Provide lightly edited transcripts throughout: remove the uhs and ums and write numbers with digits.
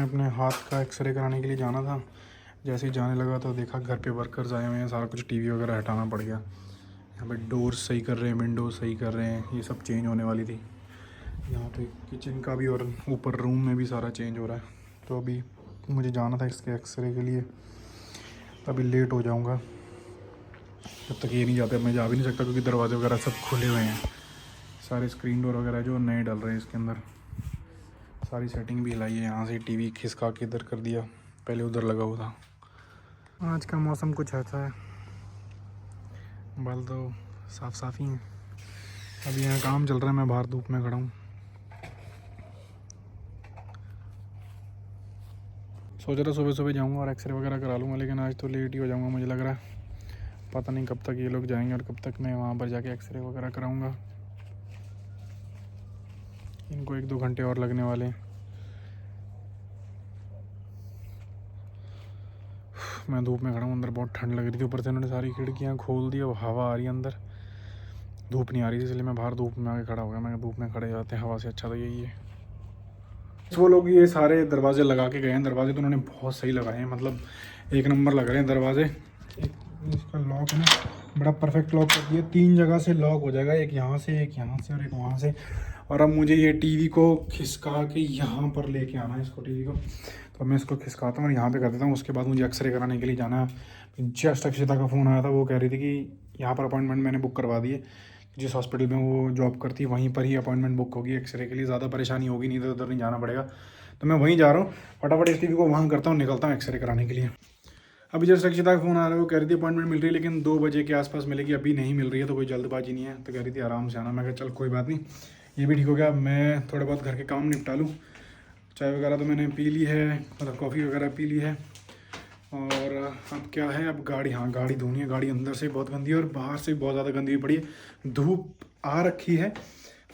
अपने हाथ का एक्सरे कराने के लिए जाना था। जैसे ही जाने लगा तो देखा घर पे वर्कर्स आए हुए हैं, सारा कुछ टीवी वगैरह हटाना पड़ गया। यहाँ पे डोर सही कर रहे हैं, विंडोज सही कर रहे हैं, ये सब चेंज होने वाली थी। यहाँ पे किचन का भी और ऊपर रूम में भी सारा चेंज हो रहा है। तो अभी मुझे जाना था इसके एक्सरे के लिए, अभी लेट हो जाऊँगा। जब तक ये नहीं जाते मैं जा भी नहीं सकता क्योंकि दरवाजे वगैरह सब खुले हुए हैं। सारे स्क्रीन डोर वगैरह जो नए डल रहे हैं इसके अंदर, सारी सेटिंग भी हिलाई है। यहाँ से टीवी खिसका के इधर कर दिया, पहले उधर लगा हुआ था। आज का मौसम कुछ ऐसा है, बाल तो साफ साफ ही हैं। अभी यहाँ काम चल रहा है, मैं बाहर धूप में खड़ा हूँ। सोच रहा सुबह सुबह जाऊँगा और एक्सरे वगैरह करा लूँगा, लेकिन आज तो लेट ही हो जाऊँगा मुझे लग रहा है। पता नहीं कब तक ये लोग जाएंगे और कब तक मैं वहाँ पर जाके एक्सरे वगैरह कराऊँगा। इनको 1-2 घंटे और लगने वाले हैं। मैं धूप में खड़ा हूँ, अंदर बहुत ठंड लग रही थी, ऊपर से उन्होंने सारी खिड़कियाँ खोल दी, अब हवा आ रही है अंदर, धूप नहीं आ रही थी, इसलिए मैं बाहर धूप में आके खड़ा हो गया। मैं धूप में खड़े जाते हैं, हवा से अच्छा तो यही है। वो लोग ये सारे दरवाजे लगा के गए हैं, दरवाजे तो उन्होंने बहुत सही लगाए हैं, मतलब 1 नंबर लग रहे हैं दरवाजे। एक इसका लॉक है ना, बड़ा परफेक्ट लॉक कर दिया, 3 जगह से लॉक हो जाएगा, एक यहाँ से, एक यहाँ से और एक वहाँ से। और अब मुझे ये टीवी को खिसका के यहाँ पर लेके आना है इसको, टीवी को। तो मैं इसको खिसकाता हूँ और यहाँ पे कर देता हूँ। उसके बाद मुझे एक्सरे कराने के लिए जाना है। जस्ट अक्षिता का फ़ोन आया था, वो कह रही थी कि यहाँ पर अपॉइंटमेंट मैंने बुक करवा दी है। जिस हॉस्पिटल में वो जॉब करती है वहीं पर ही अपॉइंटमेंट बुक होगी एक्सरे के लिए, ज़्यादा परेशानी होगी नहीं, तो उधर नहीं जाना पड़ेगा। तो मैं वहीं जा रहा हूँ, फटाफट इस टीवी को वहाँ करता हूँ, निकलता हूँ एक्सरे कराने के लिए। अभी जस्ट अक्षिता का फ़ोन आ रहा है, वो कह रही थी अपॉइंटमेंट मिल रही है लेकिन 2 बजे के आसपास मिलेगी, अभी नहीं मिल रही है, तो कोई जल्दबाजी नहीं है। तो कह रही थी आराम से आना। मैं कहा चल कोई बात नहीं, ये भी ठीक हो गया। मैं थोड़े बहुत घर के काम निपटा लूँ। चाय वगैरह तो मैंने पी ली है, मतलब कॉफ़ी वगैरह पी ली है। और अब क्या है, अब गाड़ी, हाँ गाड़ी धोनी है। गाड़ी अंदर से बहुत गंदी है और बाहर से बहुत ज़्यादा गंदी भी पड़ी है। धूप आ रखी है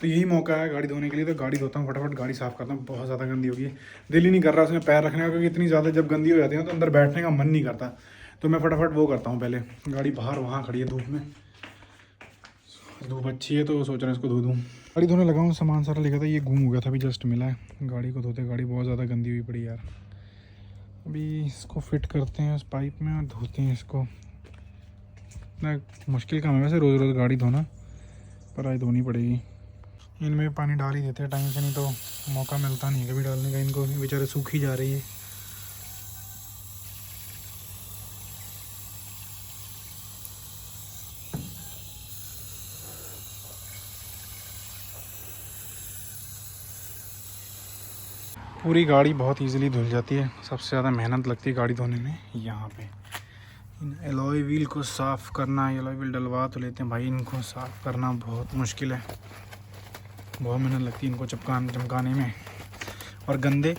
तो यही मौका है गाड़ी धोने के लिए। तो गाड़ी धोता हूँ फटाफट, गाड़ी साफ़ करता हूँ, बहुत ज़्यादा गंदी हो गई है। दिल ही नहीं कर रहा उसमें पैर रखने का, क्योंकि इतनी ज़्यादा जब गंदी हो जाती है तो अंदर बैठने का मन नहीं करता। तो मैं फटाफट वो करता हूँ, पहले गाड़ी बाहर वहाँ खड़ी है धूप में, धूप अच्छी है तो सोच रहा हूँ इसको धो दूँ। गाड़ी धोने लगा हूँ, सामान सारा लिखा था, ये गुम हो गया था, अभी जस्ट मिला है। गाड़ी को धोते, गाड़ी बहुत ज़्यादा गंदी हुई पड़ी यार। अभी इसको फिट करते हैं उस पाइप में और धोते हैं इसको। इतना मुश्किल काम है वैसे रोज़ रोज़ गाड़ी धोना, पर आज धोनी पड़ेगी। इनमें पानी डाल ही देते हैं टाइम से, नहीं तो मौका मिलता नहीं है कभी डालने का। इनको बेचारे सूख ही जा रही है। पूरी गाड़ी बहुत इजीली धुल जाती है। सबसे ज़्यादा मेहनत लगती है गाड़ी धोने में यहाँ पे। इन एलॉय व्हील को साफ़ करना, एलॉय व्हील डलवा तो लेते हैं भाई, इनको साफ़ करना बहुत मुश्किल है, बहुत मेहनत लगती है इनको चमकाने में। और गंदे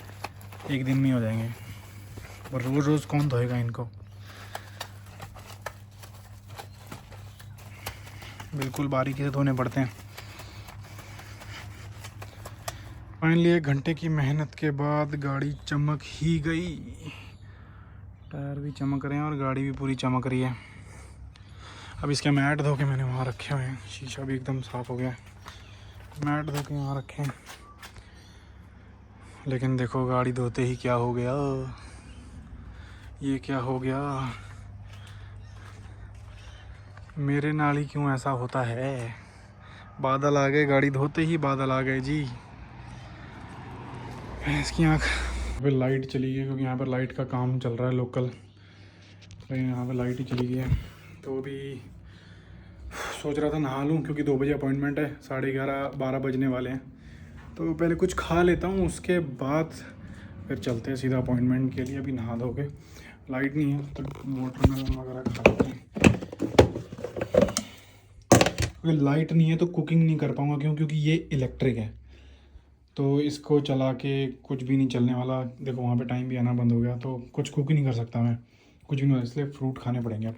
एक दिन में हो जाएंगे, और रोज़ रोज़ कौन धोएगा इनको। बिल्कुल बारीकी से धोने पड़ते हैं। फाइनली 1 घंटे की मेहनत के बाद गाड़ी चमक ही गई। टायर भी चमक रहे हैं और गाड़ी भी पूरी चमक रही है। अब इसके मैट धो के मैंने वहाँ रखे हुए हैं, शीशा भी एकदम साफ़ हो गया है। मैट धो के यहाँ रखे हैं, लेकिन देखो गाड़ी धोते ही क्या हो गया, ये क्या हो गया। मेरे नाल ही क्यों ऐसा होता है। बादल आ गए, गाड़ी धोते ही बादल आ गए जी। इसकी आँख पे लाइट चली गई, क्योंकि यहाँ पर लाइट का काम चल रहा है लोकल, तो यहाँ पर लाइट ही चली गई है। तो अभी सोच रहा था नहा लूँ, क्योंकि 2 बजे अपॉइंटमेंट है, 11:30-12 बजने वाले हैं। तो पहले कुछ खा लेता हूँ, उसके बाद फिर चलते हैं सीधा अपॉइंटमेंट के लिए। अभी नहा धो के, लाइट नहीं है तो वाटरमेलन वगैरह खा लेते हैं। क्योंकि लाइट नहीं है तो कुकिंग नहीं कर पाऊँगा, क्योंकि ये इलेक्ट्रिक है, तो इसको चला के कुछ भी नहीं चलने वाला। देखो वहाँ पे टाइम भी आना बंद हो गया, तो कुछ कुक ही नहीं कर सकता मैं, कुछ भी नहीं, इसलिए फ्रूट खाने पड़ेंगे अब।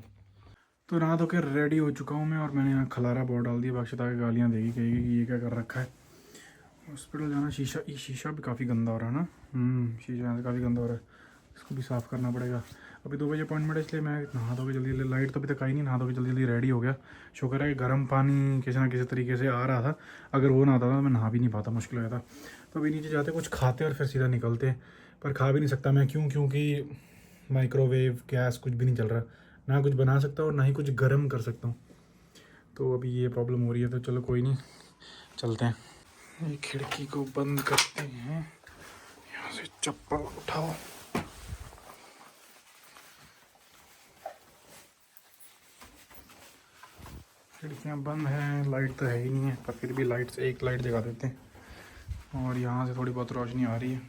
तो नहा धो के रेडी हो चुका हूँ मैं, और मैंने यहाँ खलारा बहुत डाल दिया। अक्षिता की गालियाँ देगी, कहेगी कि ये क्या कर रखा है। हॉस्पिटल जाना, शीशा भी काफ़ी गंदा हो रहा है ना। शीशा काफ़ी गंदा हो रहा है, इसको भी साफ़ करना पड़ेगा। अभी 2 बजे अपॉइंटमेंट है, इसलिए मैं नहा धो के जल्दी जल्दी, लाइट तो अभी तक आई नहीं, नहा धो के जल्दी जल्दी रेडी हो गया। शुक्र है कि गर्म पानी किसी ना किसी तरीके से आ रहा था, अगर वो ना आता था तो मैं नहा भी नहीं पाता, मुश्किल हो जाता। तो अभी नीचे जाते कुछ खाते और फिर सीधा निकलते। पर खा भी नहीं सकता मैं। क्योंकि माइक्रोवेव गैस कुछ भी नहीं चल रहा, ना कुछ बना सकता और ना ही कुछ गर्म कर सकता हूँ। तो अभी ये प्रॉब्लम हो रही है। तो चलो कोई नहीं, चलते हैं। ये खिड़की को बंद करते हैं, यहाँ से चप्पल उठाओ। खिड़कियाँ बंद हैं, लाइट तो है ही नहीं है, पर फिर भी लाइट से एक लाइट जगा देते हैं। और यहाँ से थोड़ी बहुत रोशनी आ रही है,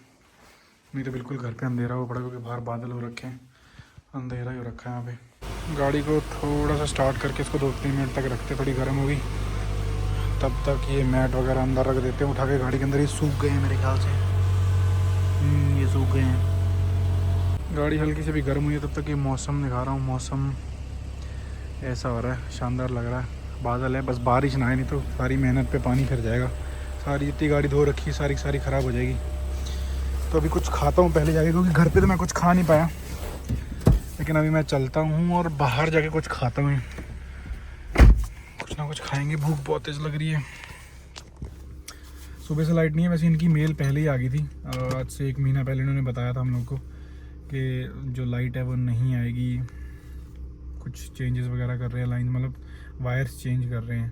नहीं तो बिल्कुल घर पे अंधेरा हो पड़ा, क्योंकि बाहर बादल हो रखे हैं, अंधेरा ही हो रखा है यहाँ पे। गाड़ी को थोड़ा सा स्टार्ट करके इसको 2-3 मिनट तक रखते, थोड़ी गर्म होगी। तब तक ये मैट वगैरह अंदर रख देते हैं उठा के गाड़ी के अंदर। ये सूख गए हैं मेरे ख्याल से, ये सूख गए हैं। गाड़ी हल्की से भी गर्म हुई है। तब तक ये मौसम दिखा रहा हूँ, मौसम ऐसा हो रहा है, शानदार लग रहा है। बादल है, बस बारिश ना आए, नहीं तो सारी मेहनत पे पानी फिर जाएगा। सारी जितनी गाड़ी धो रखी है सारी की सारी ख़राब हो जाएगी। तो अभी कुछ खाता हूँ पहले जाके, क्योंकि घर पे तो मैं कुछ खा नहीं पाया। लेकिन अभी मैं चलता हूँ और बाहर जाके कुछ खाता हूँ, कुछ ना कुछ खाएंगे। भूख बहुत तेज़ लग रही है। सुबह से लाइट नहीं है। वैसे इनकी मेल पहले ही आ गई थी, आज से 1 महीना पहले इन्होंने बताया था हम लोग को कि जो लाइट है वो नहीं आएगी। कुछ चेंजेस वगैरह कर रहे हैं, लाइन मतलब वायर्स चेंज कर रहे हैं,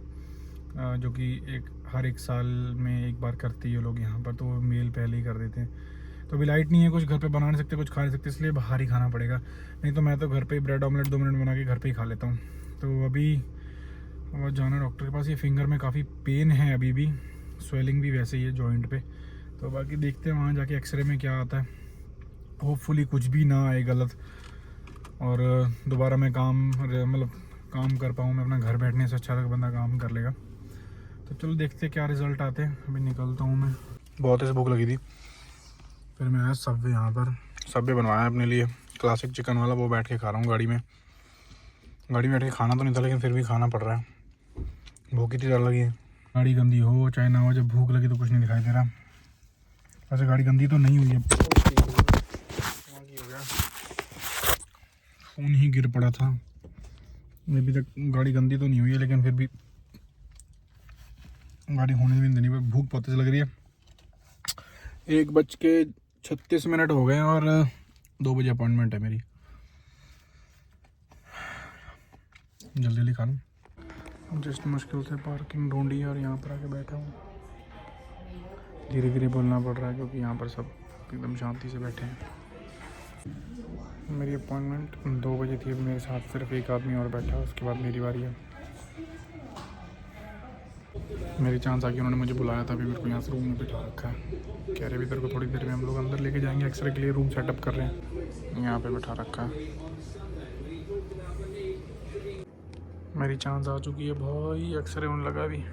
जो कि हर एक साल में एक बार करते हैं ये लोग यहाँ पर। तो वो मेल पहले ही कर देते हैं। तो अभी लाइट नहीं है, कुछ घर पे बना नहीं सकते, कुछ खा नहीं सकते, इसलिए बाहर ही खाना पड़ेगा। नहीं तो मैं तो घर पे ही ब्रेड ऑमलेट 2 मिनट बना के घर पे ही खा लेता हूँ। तो अभी और जाना डॉक्टर के पास। ये फिंगर में काफ़ी पेन है अभी भी, स्वेलिंग भी वैसे ही है जॉइंट पे। तो बाकी देखते हैं वहाँ जाके एक्सरे में क्या आता है। होपफुली कुछ भी ना आए गलत, और दोबारा मैं काम कर पाऊँ। मैं अपना घर बैठने से अच्छा तक बंदा काम कर लेगा। तो चलो देखते हैं क्या रिज़ल्ट आते हैं। अभी निकलता हूँ मैं, बहुत ऐसे भूख लगी थी। फिर मैं आया सबवे, यहाँ पर सबवे बनवाया अपने लिए, क्लासिक चिकन वाला। वो बैठ के खा रहा हूँ गाड़ी में। गाड़ी में बैठ के खाना तो नहीं था, लेकिन फिर भी खाना पड़ रहा है, भूख इतनी ज़्यादा लगी है। गाड़ी गंदी हो चाहे ना हो, जब भूख लगी तो कुछ नहीं दिखाई दे रहा। वैसे गाड़ी गंदी तो नहीं हुई है, फ़ोन ही गिर पड़ा था। अभी तक गाड़ी गंदी तो नहीं हुई है, लेकिन फिर भी गाड़ी होने भी नहीं। भूख बहुत तेज़ लग रही है। 1:36 हो गए हैं और 2 बजे अपॉइंटमेंट है मेरी। जल्दी जल्दी खा लूँ। जस्ट मुश्किल से पार्किंग ढूंढी और यहाँ पर आके बैठा हूँ। धीरे धीरे बोलना पड़ रहा है, क्योंकि यहाँ पर सब एकदम शांति से बैठे हैं। मेरी अपॉइंटमेंट 2 बजे थी। अब मेरे साथ सिर्फ एक आदमी और बैठा है, उसके बाद मेरी बारी है। मेरी चांस आ गई, उन्होंने मुझे बुलाया था। अभी मेरे को यहाँ से रूम में बिठा रखा है, कह रहे भी तेरे को थोड़ी देर में हम लोग अंदर लेके जाएंगे, एक्सरे के लिए रूम सेटअप कर रहे हैं। यहाँ पे बिठा रखा है। मेरी चांस आ चुकी है भाई, एक्सरे होने लगा अभी।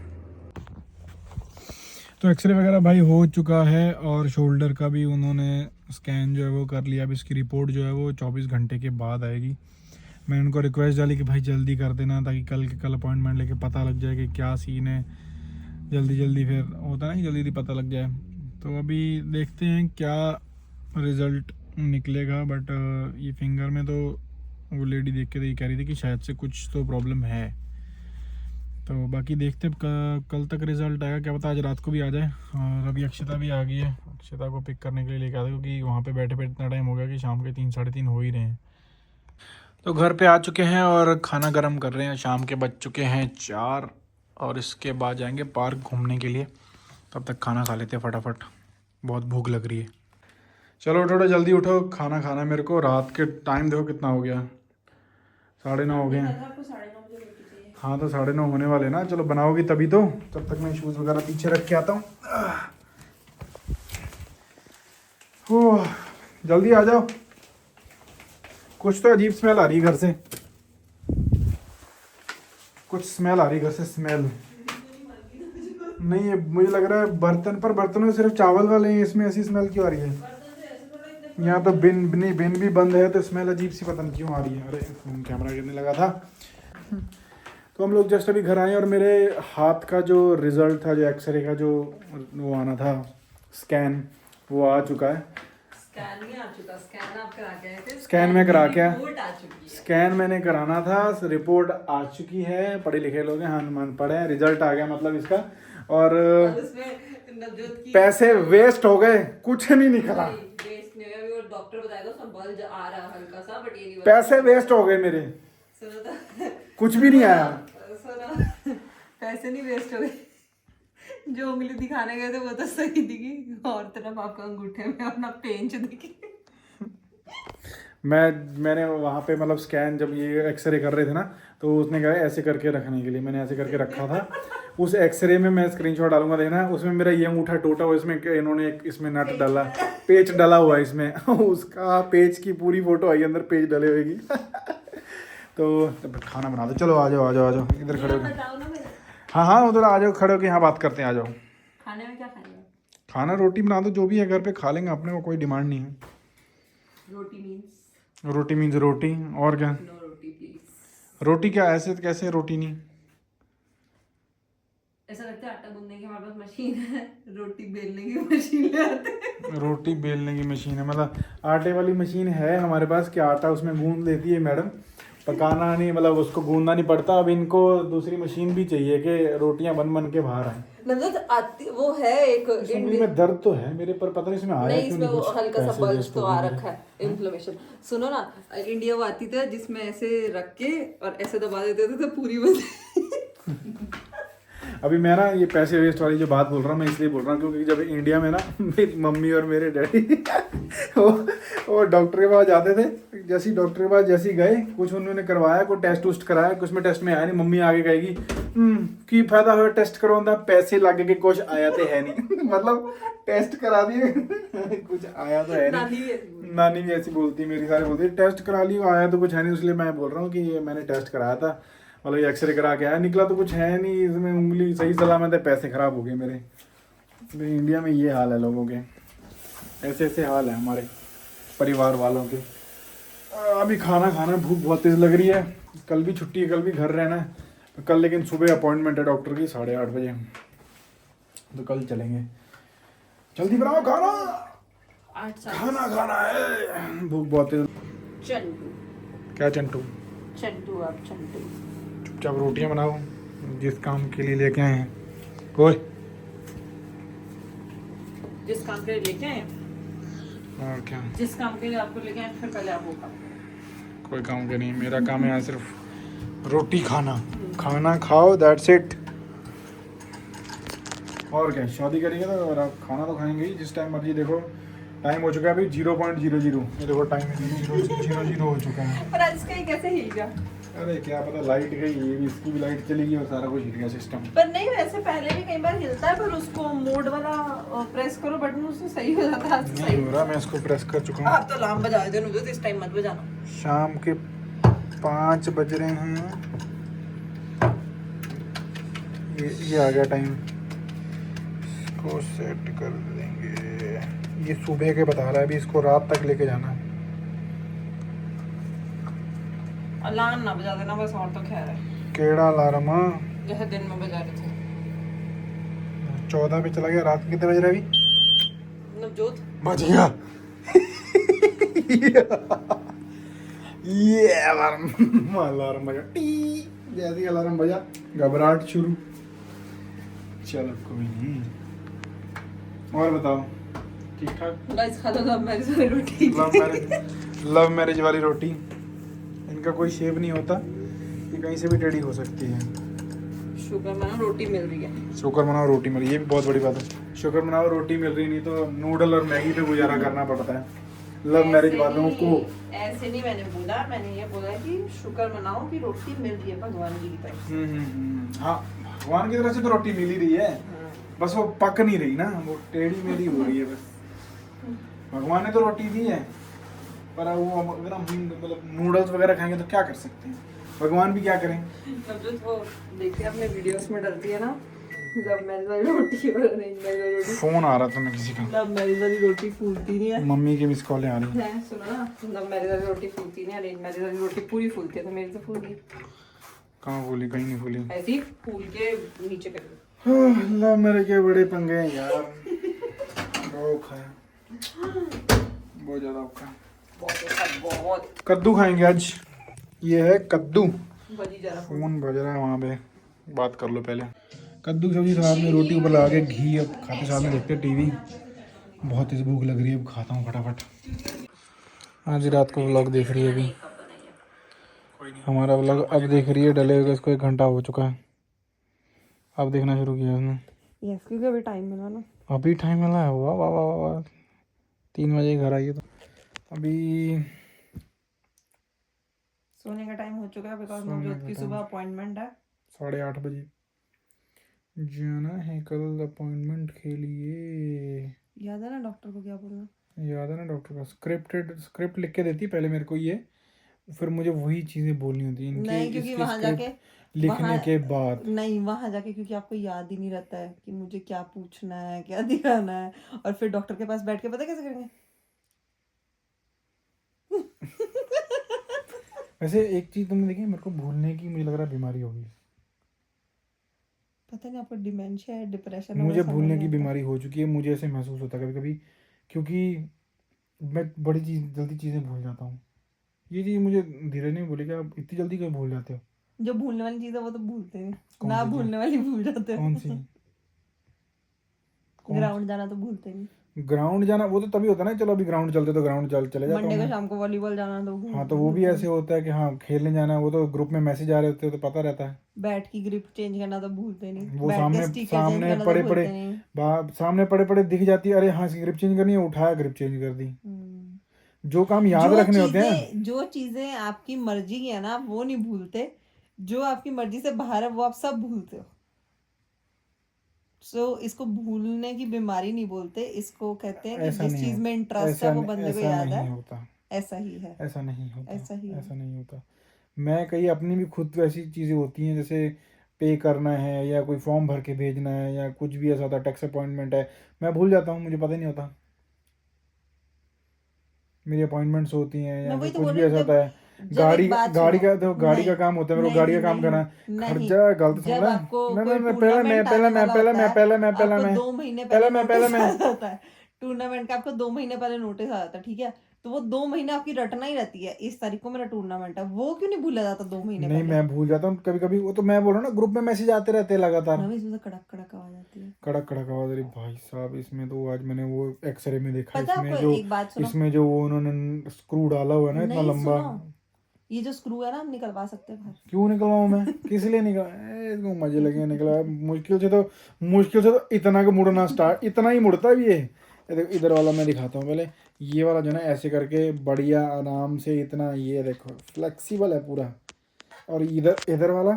तो एक्सरे वगैरह भाई हो चुका है, और शोल्डर का भी उन्होंने स्कैन जो है वो कर लिया। अब इसकी रिपोर्ट जो है वो 24 घंटे के बाद आएगी। मैंने उनको रिक्वेस्ट डाली कि भाई जल्दी कर देना, ताकि कल अपॉइंटमेंट लेके पता लग जाए कि क्या सीन है। जल्दी फिर होता है ना कि जल्दी पता लग जाए। तो अभी देखते हैं क्या रिज़ल्ट निकलेगा। बट ये फिंगर में तो वो लेडी देख के तो ये कह रही थी कि शायद से कुछ तो प्रॉब्लम है। तो बाकी देखते कल तक रिज़ल्ट आएगा, क्या पता आज रात को भी आ जाए। और अभी अक्षता भी आ गई है, अक्षता को पिक करने के लिए लेके आता, क्योंकि वहाँ पे बैठे बैठे इतना टाइम हो गया कि शाम के 3 साढ़े 3 हो ही रहे हैं। तो घर पे आ चुके हैं और खाना गर्म कर रहे हैं। शाम के बज चुके हैं 4, और इसके बाद जाएंगे पार्क घूमने के लिए। तब तक खाना खा लेते हैं फटाफट, बहुत भूख लग रही है। चलो उठो जल्दी उठो, खाना खाना है मेरे को। रात के टाइम देखो कितना हो गया, 9:30 हो गए हैं। हाँ तो 9:30 होने वाले ना। चलो बनाओगी तभी तो। तब तक मैं शूज़ वगैरह पीछे रख के आता हूँ। जल्दी आ जाओ, कुछ तो अजीब स्मेल आ रही है घर से, कुछ स्मेल आ रही है घर से। स्मेल नहीं है, मुझे लग रहा है बर्तन में सिर्फ चावल वाले हैं, इसमें ऐसी स्मेल क्यों आ रही है? यहाँ तो बिन भी बंद है, तो स्मेल अजीब सी पता नहीं क्यों आ रही है। अरे फोन कैमरा गिरने लगा था। तो हम लोग जस्ट अभी घर आए, और मेरे हाथ का जो रिज़ल्ट था, जो एक्सरे का जो वो आना था स्कैन, वो आ चुका है। स्कैन नहीं आ चुका, स्कैन आप करा के आए थे। स्कैन में करा के, रिपोर्ट आ चुकी है। स्कैन मैंने कराना था, रिपोर्ट आ चुकी है। पढ़े लिखे लोग हैं, हाँ पढ़े हैं। रिजल्ट आ गया मतलब इसका, और उसमें नवजोत की पैसे वेस्ट हो गए, कुछ नहीं निकला। वेस्ट नहीं हुआ, डॉक्टर बताएगा उसमें बल्ज आ रहा है हल्का सा, बट ये नहीं पैसे वेस्ट हो गए मेरे, सुनो तो कुछ भी नहीं आया। सुनो, पैसे नहीं वेस्ट हो गए, जो उंगली दिखाने गए थे वो तो सही दिखी, और तरफ आपको अंगूठे में अपना पेंच दिखी। मैंने वहाँ पे मतलब स्कैन जब ये एक्सरे कर रहे थे ना, तो उसने कहा ऐसे करके रखने के लिए, मैंने ऐसे करके रखा था। उस एक्सरे में मैं स्क्रीनशॉट डालूंगा, देखना, उसमें मेरा ये अंगूठा टूटा हुआ, इसमें इन्होंने एक इसमें नट डाला, पेच डाला हुआ है इसमें उसका पेच की पूरी फोटो आई अंदर पेच डले हुए की तो खाना बना दो, चलो आ जाओ आ जाओ आ जाओ, इधर खड़े हो। बताओ ना मेरे हाँ हाँ उधर आ जाओ, खड़े होके यहाँ बात करते हैं, आ जाओ। खाने में क्या खाएंगे? खाना रोटी बना दो, जो भी है घर पे खा लेंगे, अपने को कोई डिमांड नहीं है। रोटी मीन्स रोटी मीन्स रोटी, और क्या? No roti please. रोटी क्या, ऐसे कैसे रोटी नहीं? ऐसा लगता है आटा गूंदने की हमारे पास मशीन है, रोटी बेलने की मशीन ले आते हैं। रोटी बेलने की मशीन है, मतलब आटे वाली मशीन है हमारे पास कि आटा उसमें गूंद देती है मैडम, पकाना नहीं, मतलब उसको गूंदना नहीं पड़ता। अब इनको दूसरी मशीन भी चाहिए कि रोटियां बन बन के बाहर आए। मतलब आती वो है एक उंगली में दर्द तो है मेरे, पर पता नहीं इसमें आया नहीं, क्यों इसमें वो कुछ हल्का सा पैसे बल्ज वेस्ट तो हो आ गए रखा है, इन्फ्लेमेशन। सुनो ना, इंडिया वो आती थी जिसमें ऐसे रख के और ऐसे दबा देते थे तो पूरी बन अभी मैं ना ये पैसे वेस्ट वाली जो बात बोल रहा हूँ, मैं इसलिए बोल रहा हूँ क्योंकि जब इंडिया में ना मेरी मम्मी और मेरे डैडी वो डॉक्टर के पास जाते थे, जैसे डॉक्टर के पास जैसे गए, कुछ उन्होंने करवाया, कोई टेस्ट उस्ट कराया, कुछ में टेस्ट में आया नहीं, मम्मी आगे कहेगी की फायदा हो टेस्ट करवाना, पैसे लागे के कुछ आया तो है नहीं मतलब टेस्ट करा दिए कुछ आया तो है नहीं। नानी भी ऐसी बोलती, मेरी सारी बोलती टेस्ट करा ली, आया तो कुछ है नहीं, इसलिए मैं बोल रहा हूँ कि ये मैंने टेस्ट कराया था, मतलब ये एक्सरे करा के आया, निकला तो कुछ है नहीं, इसमें उंगली सही सलामत है, पैसे खराब हो गए मेरे। तो इंडिया में ये हाल है लोगों के, ऐसे ऐसे हाल है हमारे परिवार वालों के। अभी खाना भूख बहुत तेज़ लग रही है, कल भी छुट्टी है, कल भी घर रहना है कल, लेकिन सुबह अपॉइंटमेंट है डॉक्टर की 8:30 बजे, तो कल चलेंगे। जल्दी बनाओ खाना, खाना है, भूख बहुत तेज। चंटू क्या चंटू? चंटू आप चंटू। चुपचाप रोटियां बनाओ, जिस काम के लिए लेके आए हैं। कोई जिस काम के लिए लेके आए, और क्या, जिस काम के लिए आपको लेके आए फिर पहले आप वो काम। कोई काम का नहीं, मेरा काम है यहाँ सिर्फ रोटी खाना, खाना खाओ, दैट्स इट। और क्या, शादी करेंगे तो और आप खाना तो खाएंगे ही, जिस टाइम मर्जी। देखो टाइम हो चुका है अभी 0.00, ये देखो टाइम 0.00 हो चुका है। पर आज इसका कैसे हिल गया? अरे क्या पता, लाइट गई, ये भी इसकी भी लाइट चली गई और सारा कुछ हिल गया सिस्टम। पर नहीं, वैसे पहले भी कई बार हिलता है, पर उसको मोड वाला प्रेस करो बटन, उससे सही हो जाता है। आज नहीं हो रहा, मैं इसको प्रेस कर चुका हूँ। आप तो अलार्म बजा देते हो, इस टाइम मत बजाना। शाम के 5 बज रहे हैं, ये आ गया टाइम, इसको सेट कर देंगे। ये सुबह के बता रहा है, अभी इसको रात तक लेके जाना है। अलार्म ना बजा देना बस, और तो खैर है। केड़ा अलार्म? जैसे दिन में बजा रहे थे। 14 पे चला गया, रात कितने बज रहे अभी? नवजोत बज गया ये अलार्म बजा, टी, जैसे ही अलार्म बजा घबराहट शुरू। चलो कोई नहीं, और बताओ, ठीक ठाक? गाइस खा लो लव मैरिज वाली रोटी। लव मैरिज वाली रोटी, इनका कोई शेप नहीं होता, ये कहीं से भी टेढ़ी हो सकती है। शुक्र मनाओ रोटी मिल रही है। शुक्र मनाओ रोटी मिल रही है, ये भी बहुत बड़ी बात है। शुक्र मनाओ रोटी मिल रही, नहीं तो नूडल और मैगी पे गुजारा करना पड़ता है लव मैरिज वालों को। ऐसे नहीं मैंने बोला, मैंने ये बोला कि शुक्र मनाओ कि रोटी मिल रही है भगवान जी की तरफ से। हाँ, भगवान की तरफ से तो रोटी मिल ही रही है, बस वो पक नहीं रही ना, वो टेढ़ी मेढ़ी हो रही है बस। भगवान ने तो रोटी दी है, पर वो अगर हम मतलब नूडल्स वगैरह खाएंगे तो क्या कर सकते हैं, भगवान भी क्या करें। नवजोत वो देखिए अपने वीडियोस में डलती है ना, लव मैरिज वाली रोटी और अरेंज मैरिज वाली रोटी। फोन आ रहा था मैं किसी का, लव मैरिज वाली रोटी फूलती नहीं है। मम्मी की मिस कॉलें आ रही है, सुनो ना, लव मैरिज वाली रोटी फूलती नहीं, अरेंज मैरिज वाली रोटी पूरी फूलती है, तो मेरी तो फूल गई। कहाँ फूली? कहीं नहीं फूली। ऐसे ही फूल के नीचे कर दो। लव मैरिज के बड़े पंगे हैं यार, बहुत खाया, बहुत ज्यादा खाया। बहुत कद्दू खाएंगे आज, ये है कद्दू। बजी जरा फोन बज रहा है वहाँ पे, बात कर लो पहले। कद्दू की सब्जी साथ में रोटी ऊपर लगा के घी, अब खाते साथ में देखते टीवी। बहुत तेज भूख लग रही है, अब खाता हूँ फटाफट। आधी रात को व्लॉग देख रही है अभी हमारा व्लॉग, अब देख रही है, डले हुए इसको 1 घंटा हो चुका है, अब देखना शुरू किया उसने। यस, क्योंकि अभी टाइम मिला ना। अभी टाइम मिला है, वाह वाह वाह वाह, 3 बजे घर आई है तो अभी सोने का टाइम हो चुका है बिकॉज सोने नवजोत का की टाइम। सुबह अपॉइंटमेंट है। 8:30 बजे जाना है कल अपॉइंटमेंट के लिए। याद है ना डॉक्टर को क्या बोलना? याद है ना डॉक्टर का स्क्रिप्ट लिख के देती पहले मेरे को ये, फिर मुझे वही चीज़ें बोलनी होती हैं इनके, नहीं, क्योंकि इसकी वहां जाके स्क्रिप्ट लिखने के बाद। नहीं, वहां जाके क्योंकि आपको याद ही नहीं रहता है कि मुझे क्या पूछना है, क्या दिखाना है, और फिर डॉक्टर के पास बैठ के पता कैसे करेंगे? वैसे एक चीज़ तुमने देखी, मेरे को भूलने की मुझे लग रहा है बीमारी होगी। पता नहीं आपको डिमेंशिया है, डिप्रेशन है, वो मुझे समझ भूलने नहीं की आता। बीमारी हो चुकी है, मुझे ऐसे महसूस होता है कभी कभी, क्योंकि मैं बड़ी चीज़ जल्दी चीज़ें भूल जाता हूँ। ये चीज़ मुझे धीरे नहीं बोले कि आप इतनी जल्दी क्यों भूल जाते हो। जो भूलने वाली चीज है वो तो भूलते नहीं, कौन ना सी चीज़? भूलने वाली भूल जाते हो। कौन सी? कौन? ग्राउंड जाना तो भूलते नहीं। ग्राउंड जाना वो तो तभी होता है ना, चलो अभी ग्राउंड चलते तो ग्राउंड चले जाता हूँ मंडे को मैं। शाम को वॉलीबॉल जाना तो हाँ तो वो भी भूलते ऐसे नहीं। होता है कि हाँ खेलने जाना है, वो तो ग्रुप में मैसेज आ रहे होते हैं तो पता रहता है। बैट की ग्रिप चेंज करना तो भूलते नहीं, वो बैट के सामने स्टिकर चेंज सामने करना तो पड़े पड़े भूलते नहीं। सामने पड़े पड़े दिख जाती है, अरे हाँ इसकी ग्रिप चेंज करनी है, उठाया ग्रिप चेंज कर दी। हम्म। जो काम याद रखने होते हैं, जो चीजें आपकी मर्जी की है ना वो नहीं भूलते, जो आपकी मर्जी से बाहर है वो आप सब भूलते हो। सो इसको भूलने की बीमारी नहीं बोलते, इसको कहते हैं कि ऐसा जिस नहीं चीज होता, में इंटरेस्ट है वो बंदे को ऐसा याद नहीं है। होता, ऐसा ही है। ऐसा नहीं होता, ऐसा ही है। ऐसा नहीं होता। मैं कहीं अपनी भी खुद ऐसी चीज़ें होती हैं जैसे पे करना है या कोई फॉर्म भर के भेजना है या कुछ भी ऐसा होता है, टैक्स अपॉइंटमेंट है, मैं भूल जाता हूँ, मुझे पता ही नहीं होता। मेरी अपॉइंटमेंट्स होती हैं मैं या फिर वही तो कुछ बोल भी रही हूँ, ऐसा होता है, जब एक बात सुनो। गाड़ी का नहीं, काम होता है, मेरे को नहीं गाड़ी जी, का काम करना नहीं, है। नहीं। खर्चा गलत समझ जब रहा है। आपको ना ना कोई ना, टूर्नामेंट आने वाला होता है, पहला आपको मैं 2 महीने पहला पहले मैं पहला नोटिस मैं आ जाता है। टूर्नामेंट का आपको 2 महीने पहले नोटिस आ जाता है, ठीक है? तो वो 2 महीने आपकी रटना ही रहती है, इस तारीख को मेरा टूर्नामेंट है, वो क्यों नहीं भूला जाता 2 महीने नहीं, पहले? मैं भूल जाता हूँ कभी कभी, वो तो मैं बोल रहा हूँ ना, ग्रुप में मैसेज आते रहते हैं लगातार। मैं भी इसमें से कड़क कड़क आवाज आती है। कड़क कड़क आवाज, अरे भाई साहब, इसमें तो आज मैंने वो एक्सरे में देखा, पता है आपको, एक बात सुनो। इसमें जो वो उन्होंने स्क्रू डाला हुआ है ना इतना नहीं, लंबा। सुनो, ये जो स्क्रू है ना हम निकलवा सकते हैं बाहर। क्यों निकलवाऊं मैं, किस लिए इसको मजे लगे निकला, मुश्किल से तो इतना का मुड़ना स्टार्ट, इतना ही मुड़ता भी है। ये देखो इधर वाला मैं दिखाता हूँ पहले, ये वाला जो है ना ऐसे करके बढ़िया आराम से इतना, ये देखो फ्लेक्सिबल है पूरा, और इधर इधर वाला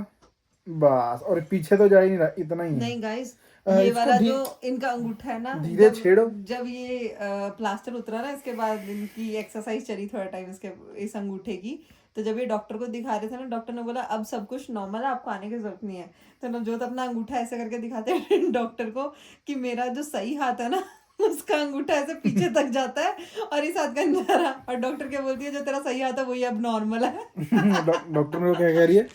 बस, और पीछे तो जा ही नहीं रहा, इतना ही है। नहीं गाइस, ये इसको वाला जो इनका अंगूठा है ना, धीरे जब छेड़ो। जब ये प्लास्टर उतरा ना, इसके बाद इनकी एक्सरसाइज चली थोड़ा टाइम इसके, इस अंगूठे की। तो जब ये डॉक्टर को दिखा रहे थे ना, डॉक्टर ने बोला अब सब कुछ नॉर्मल है, आपको आने की जरूरत नहीं है। तो नवजोत अपना अंगूठा ऐसे करके दिखाते हैं डॉक्टर को कि मेरा जो सही हाथ है ना उसका अंगूठा ऐसे पीछे तक जाता है और इस हाथ का नहीं जा रहा, और डॉक्टर क्या बोलती है, जो तेरा सही हाथ है वही अब नॉर्मल है। डॉक्टर मेरे को क्या कह रही है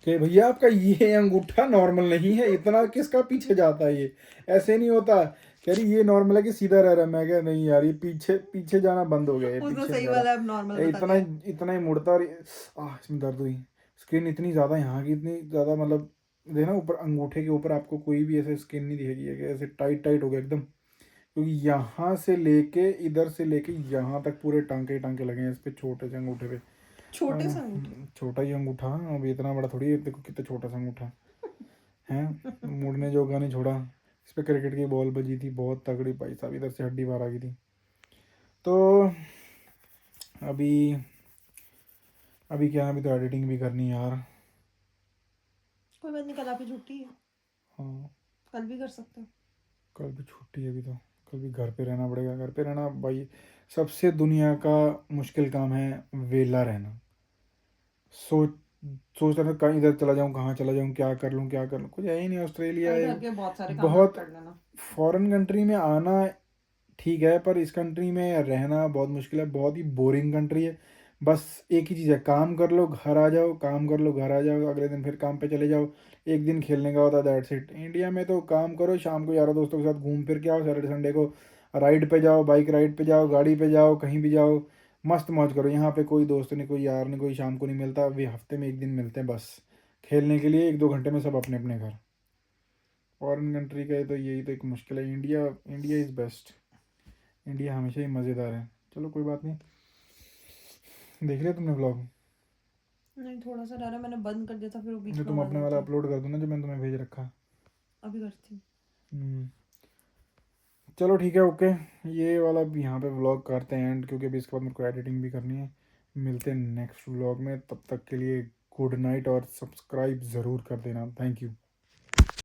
कि भैया आपका ये अंगूठा नॉर्मल नहीं है, इतना किसका पीछे जाता है, ये ऐसे नहीं होता। कह रही ये नॉर्मल है कि सीधा रह रहा है। मैं कह नहीं यार, ये पीछे पीछे जाना बंद हो गया, ये उसने पीछे नहीं सही जा वाला अब रहा, नॉर्मल बता दिया। इतना ही मुड़ता, और इसमें दर्द हुई, स्किन इतनी ज़्यादा यहाँ की, इतनी ज़्यादा, मतलब देखना ऊपर अंगूठे के ऊपर आपको कोई भी ऐसे स्किन नहीं दिखेगी है कि ऐसे टाइट टाइट हो गया एकदम, क्योंकि यहाँ से लेके इधर से लेके यहाँ तक पूरे टांके टांके लगे हैं इस पे, छोटे से अंगूठे पे। छोटे से अंगूठे। छोटा ही अंगूठा, अब इतना बड़ा थोड़ी है, देखो कितना छोटा सा अंगूठा है, मुड़ने जोगा नहीं छोड़ा। इस पे क्रिकेट की बॉल बजी थी बहुत तगड़ी भाई साहब, इधर से हड्डी बाहर आ गई थी। तो अभी अभी क्या है, अभी तो एडिटिंग भी करनी है यार। कोई बात नहीं, कल आपकी छुट्टी है, हाँ कल भी कर सकते हो। कल भी छुट्टी है, अभी तो कल भी घर पे रहना पड़ेगा। घर पे रहना भाई सबसे दुनिया का मुश्किल काम है, वेला रहना। सोच सोच रहा था कहीं इधर चला जाऊँ, कहाँ चला जाऊँ, क्या कर लूँ क्या कर लूँ, कुछ है ही नहीं। ऑस्ट्रेलिया अरे है घर के बहुत सारे काम आप बहुत, कर लेना। फॉरेन कंट्री में आना ठीक है, पर इस कंट्री में रहना बहुत मुश्किल है, बहुत ही बोरिंग कंट्री है। बस एक ही चीज़ है, काम कर लो घर आ जाओ, काम कर लो घर आ जाओ, अगले दिन फिर काम पे चले जाओ, एक दिन खेलने का होता है, दैट्स इट। इंडिया में तो काम करो, शाम को यारों दोस्तों के साथ घूम फिर के आओ, सैटरडे संडे को राइड पे जाओ, बाइक राइड पे जाओ, गाड़ी पे जाओ, कहीं भी जाओ, मस्त मौज करो। यहाँ पे कोई दोस्त नहीं, कोई यार नहीं, कोई शाम को नहीं मिलता, वे हफ्ते में एक दिन मिलते हैं बस, खेलने के लिए 1-2 घंटे में सब अपने अपने घर। फॉरेन कंट्री का तो यही तो एक मुश्किल है। India India is best, India हमेशा ही मज़ेदार है। चलो कोई बात नहीं, देख लिया तुमने व्लॉग? नहीं, थोड़ा सा रह रहा, मैंने बंद कर दिया था, फिर वो बीच जो में तुम आवाज अपने वाला आती। अपलोड कर दो ना, जो मैंने तुम्हें भेज रखा। अभी करती हूँ। हम्म, चलो ठीक है, ओके। ये वाला भी यहाँ पे व्लॉग करते हैं एंड, क्योंकि अभी इसके बाद मेरे को एडिटिंग भी करनी है। मिलते हैं नेक्स्ट व्लॉग में, तब तक के लिए गुड नाइट, और सब्सक्राइब ज़रूर कर देना। Thank you.